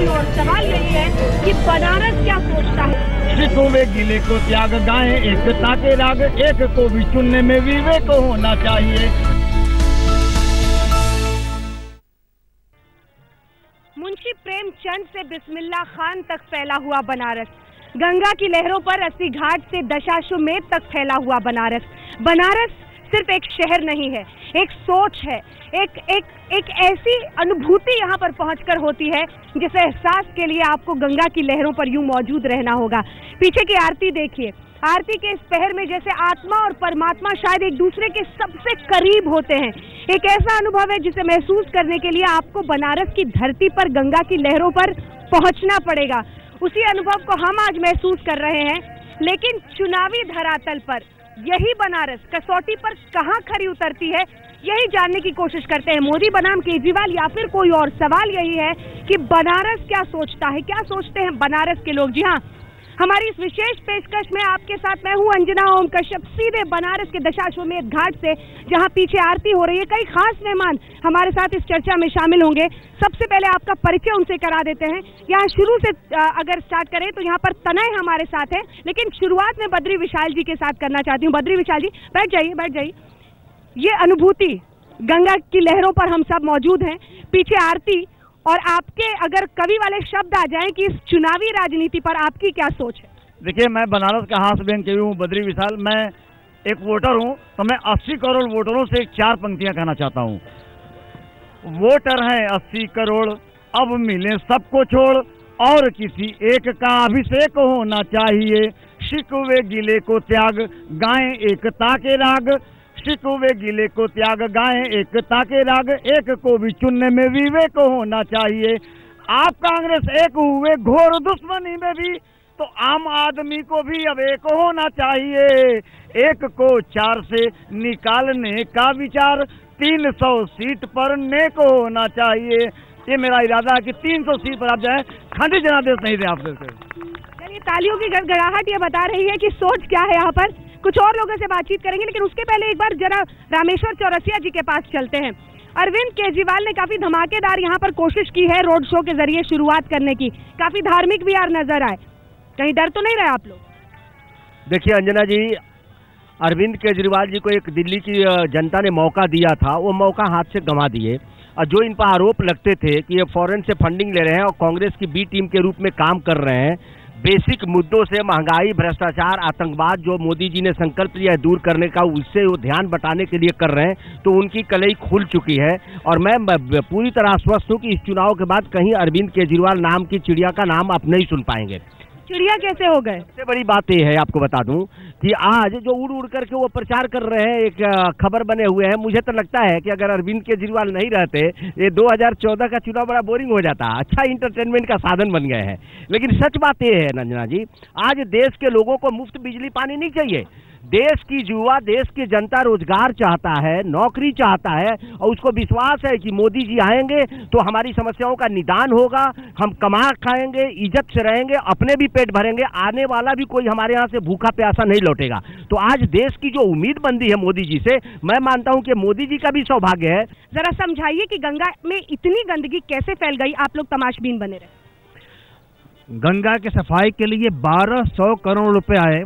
कोई और। सवाल यही है कि बनारस क्या सोचता है। सिखों वे गिले को त्याग गाएं एकता के राग, एक को भी चुनने में विवेक होना चाहिए। मुंशी प्रेमचंद से बिस्मिल्लाह खान तक फैला हुआ बनारस, गंगा की लहरों पर 80 घाट से दशाश्वमेध तक फैला हुआ बनारस। बनारस सिर्फ एक शहर नहीं है, एक सोच है, एक ऐसी अनुभूति यहाँ पर पहुंचकर होती है जिस एहसास के लिए आपको गंगा की लहरों पर यूं मौजूद रहना होगा। पीछे की आरती देखिए, आरती के इस पहर में जैसे आत्मा और परमात्मा शायद एक दूसरे के सबसे करीब होते हैं। एक ऐसा अनुभव है जिसे महसूस करने के लिए आपको बनारस की धरती पर गंगा की लहरों पर पहुंचना पड़ेगा। उसी अनुभव को हम आज महसूस कर रहे हैं, लेकिन चुनावी धरातल पर यही बनारस कसौटी पर कहां खरी उतरती है, यही जानने की कोशिश करते हैं। मोदी बनाम केजरीवाल या फिर कोई और। सवाल यही है कि बनारस क्या सोचता है, क्या सोचते हैं बनारस के लोग। जी हाँ, हमारी इस विशेष पेशकश में आपके साथ मैं हूं अंजना ओम कश्यप, सीधे बनारस के दशाश्वमेध घाट से, जहां पीछे आरती हो रही है। कई खास मेहमान हमारे साथ इस चर्चा में शामिल होंगे। सबसे पहले आपका परिचय उनसे करा देते हैं। यहाँ शुरू से अगर स्टार्ट करें तो यहाँ पर तनय हमारे साथ है, लेकिन शुरुआत में बद्री विशाल जी के साथ करना चाहती हूँ। बद्री विशाल जी, बैठ जाइए। ये अनुभूति, गंगा की लहरों पर हम सब मौजूद हैं, पीछे आरती, और आपके अगर कवि वाले शब्द आ जाएं कि इस चुनावी राजनीति पर आपकी क्या सोच है। देखिए, मैं बनारस का हाथ बैंक हूँ बद्री विशाल। मैं एक वोटर हूँ, तो मैं 80 करोड़ वोटरों से 4 पंक्तियां कहना चाहता हूँ। वोटर हैं 80 करोड़, अब मिले सबको छोड़, और किसी एक का अभिषेक होना चाहिए। शिकवे गिले को त्याग गाएं एकता के राग, शिकवे गिले को त्याग गाएं एकता के राग, एक को भी चुनने में विवेक होना चाहिए। आप कांग्रेस एक हुए घोर दुश्मनी में भी, तो आम आदमी को भी अब एक होना चाहिए। एक को 4 से निकालने का विचार, 300 सीट पर नेक होना चाहिए। ये मेरा इरादा है कि 300 सीट पर आप जाए, खंडित जनादेश नहीं दे आपसे। चलिए, तालियों की गड़गड़ाहट ये बता रही है कि सोच क्या है यहाँ पर। कुछ और लोगों से बातचीत करेंगे, लेकिन उसके पहले एक बार जरा रामेश्वर चौरसिया जी के पास चलते हैं। अरविंद केजरीवाल ने काफी धमाकेदार यहाँ पर कोशिश की है रोड शो के जरिए शुरुआत करने की, काफी धार्मिक भी यार नजर आए। कहीं डर तो नहीं रहे आप लोग? देखिए अंजना जी, अरविंद केजरीवाल जी को एक दिल्ली की जनता ने मौका दिया था, वो मौका हाथ से गंवा दिए। और जो इन पर आरोप लगते थे कि ये फॉरेन से फंडिंग ले रहे हैं और कांग्रेस की बी टीम के रूप में काम कर रहे हैं, बेसिक मुद्दों से महंगाई, भ्रष्टाचार, आतंकवाद जो मोदी जी ने संकल्प लिया है दूर करने का, उससे वो ध्यान बटाने के लिए कर रहे हैं, तो उनकी कलई खुल चुकी है। और मैं पूरी तरह आश्वस्त हूँ कि इस चुनाव के बाद कहीं अरविंद केजरीवाल नाम की चिड़िया का नाम आप नहीं सुन पाएंगे। चिड़िया कैसे हो गए? सबसे बड़ी बात यह है, आपको बता दूं कि आज जो उड़ करके वो प्रचार कर रहे हैं, एक खबर बने हुए हैं। मुझे तो लगता है कि अगर अरविंद केजरीवाल नहीं रहते, ये 2014 का चुनाव बड़ा बोरिंग हो जाता। अच्छा इंटरटेनमेंट का साधन बन गए हैं। लेकिन सच बात यह है नंजना जी, आज देश के लोगों को मुफ्त बिजली पानी नहीं चाहिए। देश की युवा, देश की जनता रोजगार चाहता है, नौकरी चाहता है, और उसको विश्वास है कि मोदी जी आएंगे तो हमारी समस्याओं का निदान होगा, हम कमा खाएंगे, इज्जत से रहेंगे, अपने भी पेट भरेंगे, आने वाला भी कोई हमारे यहाँ से भूखा प्यासा नहीं लौटेगा। तो आज देश की जो उम्मीद बंदी है मोदी जी से, मैं मानता हूँ कि मोदी जी का भी सौभाग्य है। जरा समझाइए कि गंगा में इतनी गंदगी कैसे फैल गई, आप लोग तमाशबीन बने रहे। गंगा की सफाई के लिए 1200 करोड़ रुपए आए।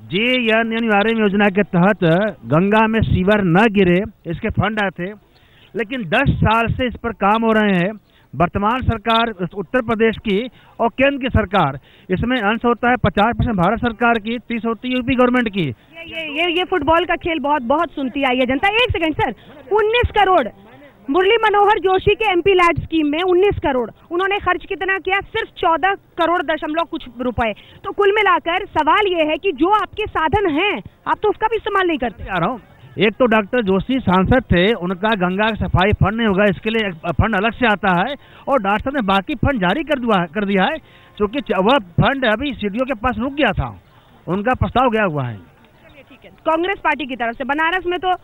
JNNRM योजना के तहत गंगा में सीवर न गिरे, इसके फंड आए थे, लेकिन 10 साल से इस पर काम हो रहे हैं। वर्तमान सरकार उत्तर प्रदेश की और केंद्र की सरकार, इसमें अंश होता है 50% भारत सरकार की, 30 होती है यूपी गवर्नमेंट की। ये फुटबॉल का खेल बहुत सुनती आई है जनता। एक सेकंड सर, 19 करोड़ मुरली मनोहर जोशी के MP लैड स्कीम में 19 करोड़ उन्होंने खर्च कितना किया? सिर्फ 14 करोड़ दशमलव कुछ रुपए। तो कुल मिलाकर सवाल ये है कि जो आपके साधन हैं आप तो उसका भी इस्तेमाल नहीं करते। आ रहा हूँ, एक तो डॉक्टर जोशी सांसद थे, उनका गंगा सफाई फंड नहीं होगा, इसके लिए फंड अलग से आता है, और डॉक्टर ने बाकी फंड जारी कर दिया है, क्योंकि वह फंड अभी सीडीओ के पास रुक गया था, उनका प्रस्ताव गया हुआ है। ठीक है, कांग्रेस पार्टी की तरफ से बनारस में तो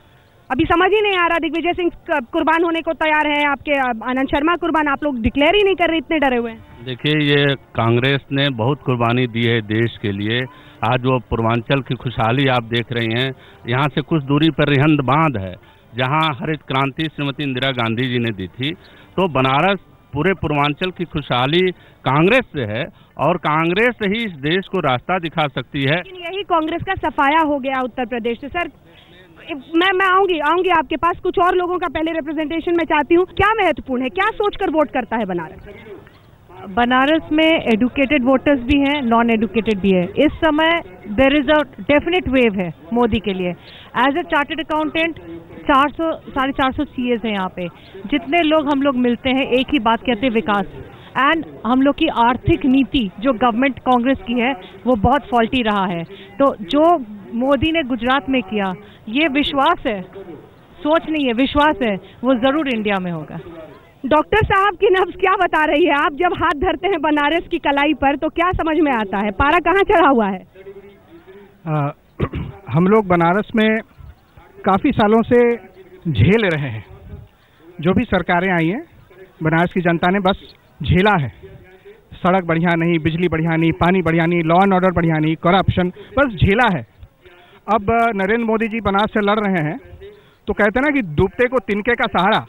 अभी समझ ही नहीं आ रहा। दिग्विजय सिंह कुर्बान होने को तैयार है, आपके आनंद शर्मा कुर्बान, आप लोग डिक्लेयर ही नहीं कर रहे, इतने डरे हुए हैं। देखिए, ये कांग्रेस ने बहुत कुर्बानी दी है देश के लिए। आज वो पूर्वांचल की खुशहाली आप देख रहे हैं। यहाँ से कुछ दूरी पर रिहंद बांध है, जहाँ हरित क्रांति श्रीमती इंदिरा गांधी जी ने दी थी। तो बनारस पूरे पूर्वांचल की खुशहाली कांग्रेस से है और कांग्रेस ही इस देश को रास्ता दिखा सकती है। लेकिन यही कांग्रेस का सफाया हो गया उत्तर प्रदेश से। सर मैं आऊंगी आपके पास। कुछ और लोगों का पहले रिप्रेजेंटेशन मैं चाहती हूँ। क्या महत्वपूर्ण है, क्या सोचकर वोट करता है बनारस? बनारस में एडुकेटेड वोटर्स भी हैं, नॉन एडुकेटेड भी है। इस समय there is a definite wave है मोदी के लिए। As a chartered accountant 400-450 CS हैं यहाँ पे। जितने लोग हम लोग मिलते हैं एक ही बात कहते हैं, विकास। एंड हम लोग की आर्थिक नीति जो गवर्नमेंट कांग्रेस की है वो बहुत फॉल्टी रहा है। तो जो मोदी ने गुजरात में किया, ये विश्वास है, सोच नहीं है, विश्वास है, वो जरूर इंडिया में होगा। डॉक्टर साहब की नब्ज क्या बता रही है? आप जब हाथ धरते हैं बनारस की कलाई पर तो क्या समझ में आता है? पारा कहाँ चढ़ा हुआ है? हम लोग बनारस में काफ़ी सालों से झेल रहे हैं। जो भी सरकारें आई हैं, बनारस की जनता ने बस झेला है। सड़क बढ़िया नहीं, बिजली बढ़िया नहीं, पानी बढ़िया नहीं, लॉ एंड ऑर्डर बढ़िया नहीं, करप्शन, बस झेला है। अब नरेंद्र मोदी जी बनारस से लड़ रहे हैं तो कहते हैं ना कि डूबते को तिनके का सहारा।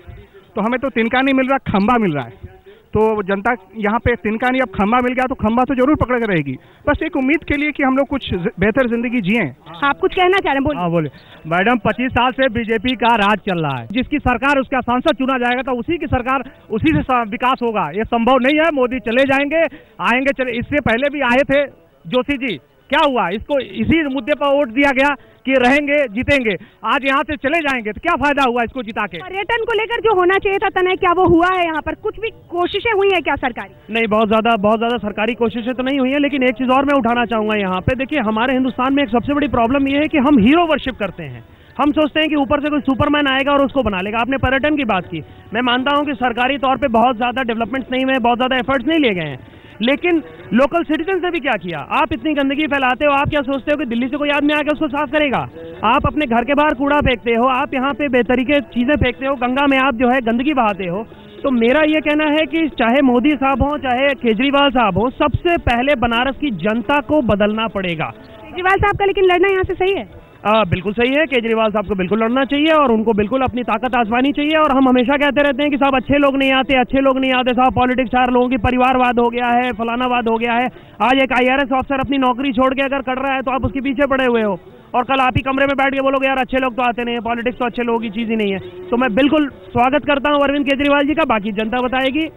तो हमें तो तिनका नहीं मिल रहा, खंबा मिल रहा है। तो जनता यहाँ पे तिनका नहीं, अब खंबा मिल गया तो खंबा तो जरूर पकड़ कर रहेगी। बस एक उम्मीद के लिए कि हम लोग कुछ बेहतर जिंदगी जिए। आप कुछ कहना चाह रहे हैं? हाँ बोले। मैडम 25 साल से बीजेपी का राज चल रहा है। जिसकी सरकार उसका सांसद चुना जाएगा तो उसी की सरकार, उसी से विकास होगा। ये संभव नहीं है मोदी चले जाएंगे, आएंगे चले। इससे पहले भी आए थे जोशी जी, क्या हुआ? इसको इसी मुद्दे पर वोट दिया गया कि रहेंगे जीतेंगे। आज यहाँ से चले जाएंगे तो क्या फायदा हुआ इसको जिता के? पर्यटन को लेकर जो होना चाहिए था तनय, क्या वो हुआ है? यहाँ पर कुछ भी कोशिशें हुई हैं क्या सरकारी? नहीं, बहुत ज्यादा सरकारी कोशिशें तो नहीं हुई है। लेकिन एक चीज और मैं उठाना चाहूंगा यहाँ पे। देखिए, हमारे हिंदुस्तान में एक सबसे बड़ी प्रॉब्लम ये है कि हम हीरो वर्शिप करते हैं। हम सोचते हैं कि ऊपर से कोई सुपरमैन आएगा और उसको बना लेगा। आपने पर्यटन की बात की, मैं मानता हूँ कि सरकारी तौर पे बहुत ज्यादा डेवलपमेंट्स नहीं हुए, बहुत ज्यादा एफर्ट्स नहीं लिए गए हैं। लेकिन लोकल सिटीजन ने भी क्या किया? आप इतनी गंदगी फैलाते हो, आप क्या सोचते हो कि दिल्ली से कोई आदमी आके उसको साफ करेगा? आप अपने घर के बाहर कूड़ा फेंकते हो, आप यहाँ पे बेतरीके चीजें फेंकते हो, गंगा में आप जो है गंदगी बहाते हो। तो मेरा ये कहना है कि चाहे मोदी साहब हो चाहे केजरीवाल साहब हो, सबसे पहले बनारस की जनता को बदलना पड़ेगा। केजरीवाल साहब का लेकिन लड़ना यहाँ से सही है? बिल्कुल सही है। केजरीवाल साहब को बिल्कुल लड़ना चाहिए और उनको बिल्कुल अपनी ताकत आजमानी चाहिए। और हम हमेशा कहते रहते हैं कि साहब अच्छे लोग नहीं आते, अच्छे लोग नहीं आते साहब। पॉलिटिक्स 4 लोगों की परिवारवाद हो गया है, फलानावाद हो गया है। आज एक IRS ऑफिसर अपनी नौकरी छोड़ के अगर कर रहा है तो आप उसके पीछे पड़े हुए हो, और कल आप ही कमरे में बैठ के बोलोगे यार अच्छे लोग तो आते नहीं है, पॉलिटिक्स तो अच्छे लोगों की चीज ही नहीं है। तो मैं बिल्कुल स्वागत करता हूँ अरविंद केजरीवाल जी का, बाकी जनता बताएगी।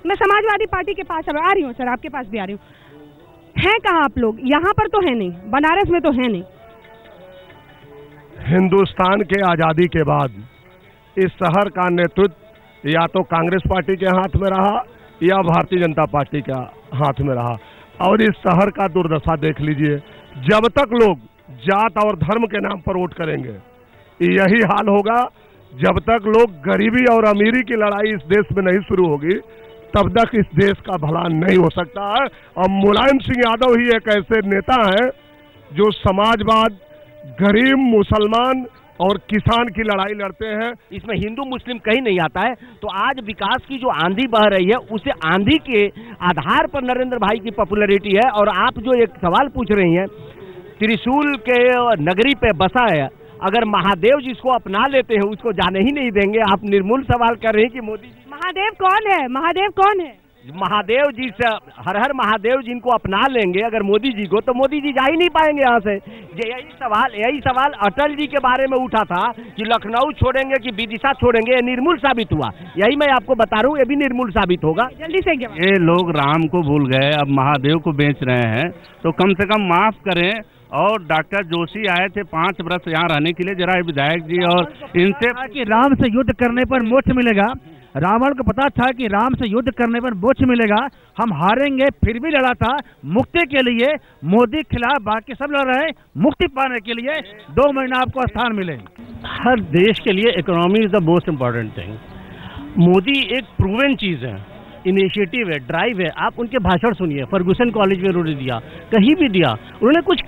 मैं समाजवादी पार्टी के पास अब आ रही हूँ सर, आपके पास भी आ रही हूँ। हैं कहाँ आप लोग? यहाँ पर तो है नहीं, बनारस में तो है नहीं। हिंदुस्तान के आज़ादी के बाद इस शहर का नेतृत्व या तो कांग्रेस पार्टी के हाथ में रहा या भारतीय जनता पार्टी के हाथ में रहा। और इस शहर का दुर्दशा देख लीजिए। जब तक लोग जात और धर्म के नाम पर वोट करेंगे, यही हाल होगा। जब तक लोग गरीबी और अमीरी की लड़ाई इस देश में नहीं शुरू होगी, तब तक इस देश का भला नहीं हो सकता है। और मुलायम सिंह यादव ही एक ऐसे नेता हैं जो समाजवाद, गरीब, मुसलमान और किसान की लड़ाई लड़ते हैं। इसमें हिंदू मुस्लिम कहीं नहीं आता है। तो आज विकास की जो आंधी बह रही है, उसे आंधी के आधार पर नरेंद्र भाई की पॉपुलैरिटी है। और आप जो एक सवाल पूछ रही हैं, त्रिशूल के नगरी पे बसा है, अगर महादेव जिसको अपना लेते हैं उसको जाने ही नहीं देंगे। आप निर्मूल सवाल कर रहे हैं कि मोदी जी। महादेव कौन है? महादेव कौन है? महादेव जी से, हर हर महादेव जिनको अपना लेंगे अगर मोदी जी को, तो मोदी जी जा ही नहीं पाएंगे यहाँ से। यही सवाल अटल जी के बारे में उठा था कि लखनऊ छोड़ेंगे कि विदिशा छोड़ेंगे, ये निर्मूल साबित हुआ। यही मैं आपको बता रहा हूँ, ये भी निर्मूल साबित होगा। जल्दी से ये लोग राम को भूल गए, अब महादेव को बेच रहे हैं। तो कम से कम माफ करें। और डॉक्टर जोशी आए थे 5 वर्ष यहाँ रहने के लिए। जरा विधायक जी और इनसे कि राम से युद्ध करने पर मोक्ष मिलेगा। रावण को पता था कि राम से युद्ध करने पर मोक्ष मिलेगा, हम हारेंगे, फिर भी लड़ा था मुक्ति के लिए। मोदी खिलाफ बाकी सब लड़ रहे हैं मुक्ति पाने के लिए। 2 महीना आपको स्थान मिले। हर देश के लिए economy is the most important thing. Modi एक प्रूवन चीज है, इनिशिएटिव है, ड्राइव है। आप उनके भाषण सुनिए, फर्गुसन कॉलेज में उन्होंने दिया, कहीं भी दिया, उन्होंने कुछ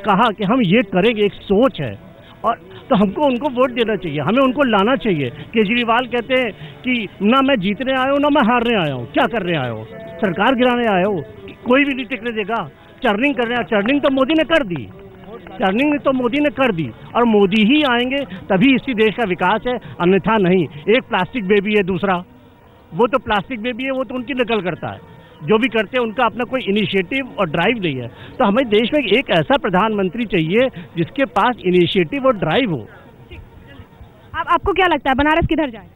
कहा कि हम ये करेंगे, एक सोच है। और तो हमको उनको वोट देना चाहिए, हमें उनको लाना चाहिए। केजरीवाल कहते हैं कि ना मैं जीतने आया हूँ ना मैं हारने आया हूँ। क्या करने आया हो? सरकार गिराने आए हो? कोई भी नहीं टिकने देगा। चर्निंग करने, चर्निंग तो मोदी ने कर दी, और मोदी ही आएंगे तभी इसी देश का विकास है, अन्यथा नहीं। एक प्लास्टिक बेबी है, दूसरा वो तो प्लास्टिक बेबी है, वो तो उनकी नकल करता है। जो भी करते हैं उनका अपना कोई इनिशिएटिव और ड्राइव नहीं है। तो हमें देश में एक ऐसा प्रधानमंत्री चाहिए जिसके पास इनिशिएटिव और ड्राइव हो। अब आपको क्या लगता है बनारस किधर जाए?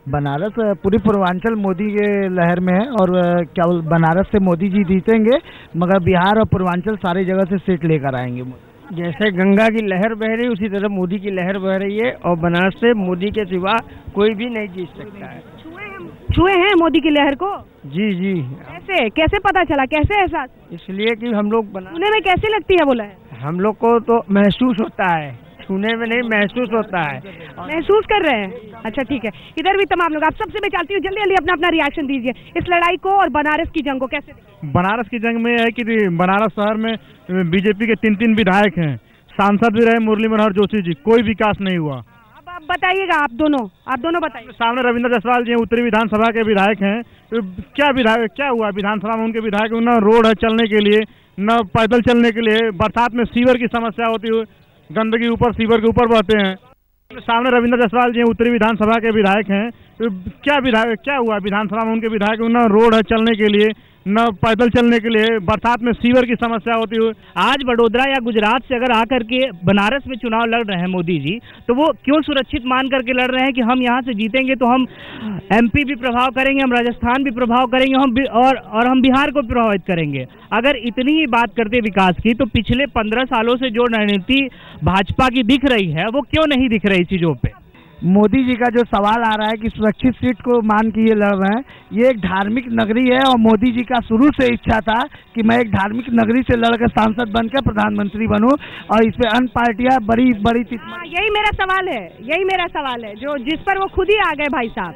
बनारस पूरी पूर्वांचल मोदी के लहर में है और क्या बनारस से मोदी जी जीतेंगे, मगर बिहार और पूर्वांचल सारी जगह से सीट लेकर आएंगे। जैसे गंगा की लहर बह रही है उसी तरह मोदी की लहर बह रही है और बनारस से मोदी के सिवा कोई भी नहीं जीत सकता है। छुए हैं मोदी की लहर को? जी जी। कैसे पता चला, कैसे एहसास? इसलिए कि हम लोग छूने में कैसे लगती है वो लहर? हम लोग को तो महसूस होता है, छूने में नहीं महसूस होता है। महसूस कर रहे हैं? अच्छा ठीक है, इधर भी तमाम लोग। आप सबसे मैं चाहती हूँ जल्दी जल्दी अपना अपना रिएक्शन दीजिए इस लड़ाई को और बनारस की जंग को कैसे? बनारस की जंग में है कि बनारस शहर में बीजेपी के 3 विधायक हैं, सांसद भी रहे मुरली मनोहर जोशी जी, कोई विकास नहीं हुआ। अब आप बताइएगा, आप दोनों बताइए। सामने रविंद्र जायसवाल जी उत्तरी विधानसभा के विधायक हैं, तो क्या हुआ विधानसभा में उनके विधायक? न रोड है चलने के लिए, न पैदल चलने के लिए, बरसात में सीवर की समस्या होती है, गंदगी ऊपर सीवर के ऊपर बहते हैं। सामने रविंद्र जायसवाल जी उत्तरी विधानसभा के विधायक हैं, तो क्या हुआ विधानसभा में उनके विधायक? न रोड है चलने के लिए, न पैदल चलने के लिए, बरसात में सीवर की समस्या होती है। आज वडोदरा या गुजरात से अगर आकर के बनारस में चुनाव लड़ रहे हैं मोदी जी, तो वो क्यों सुरक्षित मान करके लड़ रहे हैं कि हम यहाँ से जीतेंगे तो हम एमपी भी प्रभाव करेंगे, हम राजस्थान भी प्रभाव करेंगे, और हम बिहार को प्रभावित करेंगे। अगर इतनी ही बात करते विकास की, तो पिछले 15 सालों से जो रणनीति भाजपा की दिख रही है वो क्यों नहीं दिख रही चीजों पे? मोदी जी का जो सवाल आ रहा है कि सुरक्षित सीट को मान के ये लड़ रहे हैं, ये एक धार्मिक नगरी है और मोदी जी का शुरू से इच्छा था कि मैं एक धार्मिक नगरी से लड़कर सांसद बनकर प्रधानमंत्री बनूं, और इस पे अन्य पार्टियां बड़ी यही मेरा सवाल है जो जिस पर वो खुद ही आ गए भाई साहब।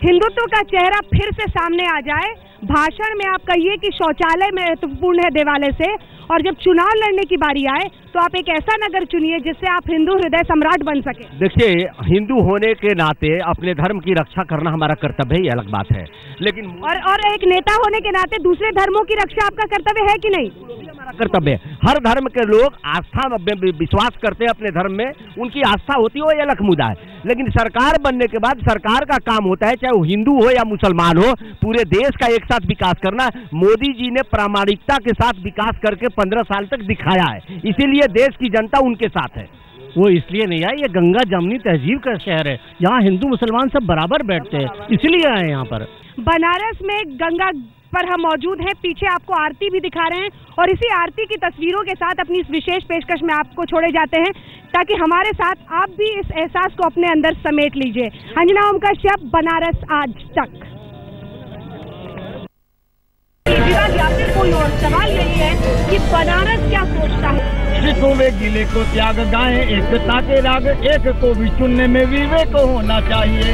हिंदुत्व का चेहरा फिर से सामने आ जाए, भाषण में आप कहिए कि शौचालय महत्वपूर्ण है देवालय से, और जब चुनाव लड़ने की बारी आए तो आप एक ऐसा नगर चुनिए जिससे आप हिंदू हृदय सम्राट बन सके। देखिए, हिंदू होने के नाते अपने धर्म की रक्षा करना हमारा कर्तव्य है, ये अलग बात है, लेकिन और एक नेता होने के नाते दूसरे धर्मों की रक्षा आपका कर्तव्य है कि नहीं? हमारा कर्तव्य है। हर धर्म के लोग आस्था में विश्वास करते हैं, अपने धर्म में उनकी आस्था होती है, वो ये अलग मुद्दा है। लेकिन सरकार बनने के बाद सरकार का काम होता है, चाहे वो हिंदू हो या मुसलमान हो, पूरे देश का एक साथ विकास करना। मोदी जी ने प्रामाणिकता के साथ विकास करके 15 साल तक दिखाया है, इसीलिए देश की जनता उनके साथ है। वो इसलिए नहीं आए, ये गंगा जमनी तहजीब का शहर है, यहाँ हिंदू मुसलमान सब बराबर बैठते हैं, इसलिए आए यहाँ पर। बनारस में गंगा पर हम मौजूद हैं, पीछे आपको आरती भी दिखा रहे हैं, और इसी आरती की तस्वीरों के साथ अपनी इस विशेष पेशकश में आपको छोड़े जाते हैं, ताकि हमारे साथ आप भी इस एहसास को अपने अंदर समेट लीजिए। अंजना ओम कश्यप, बनारस आज तक। कोई और सवाल यही है कि बनारस क्या सोचता है? वे गिले को त्याग गाएं, एकता के राग, एक को भी चुनने में विवेक होना चाहिए।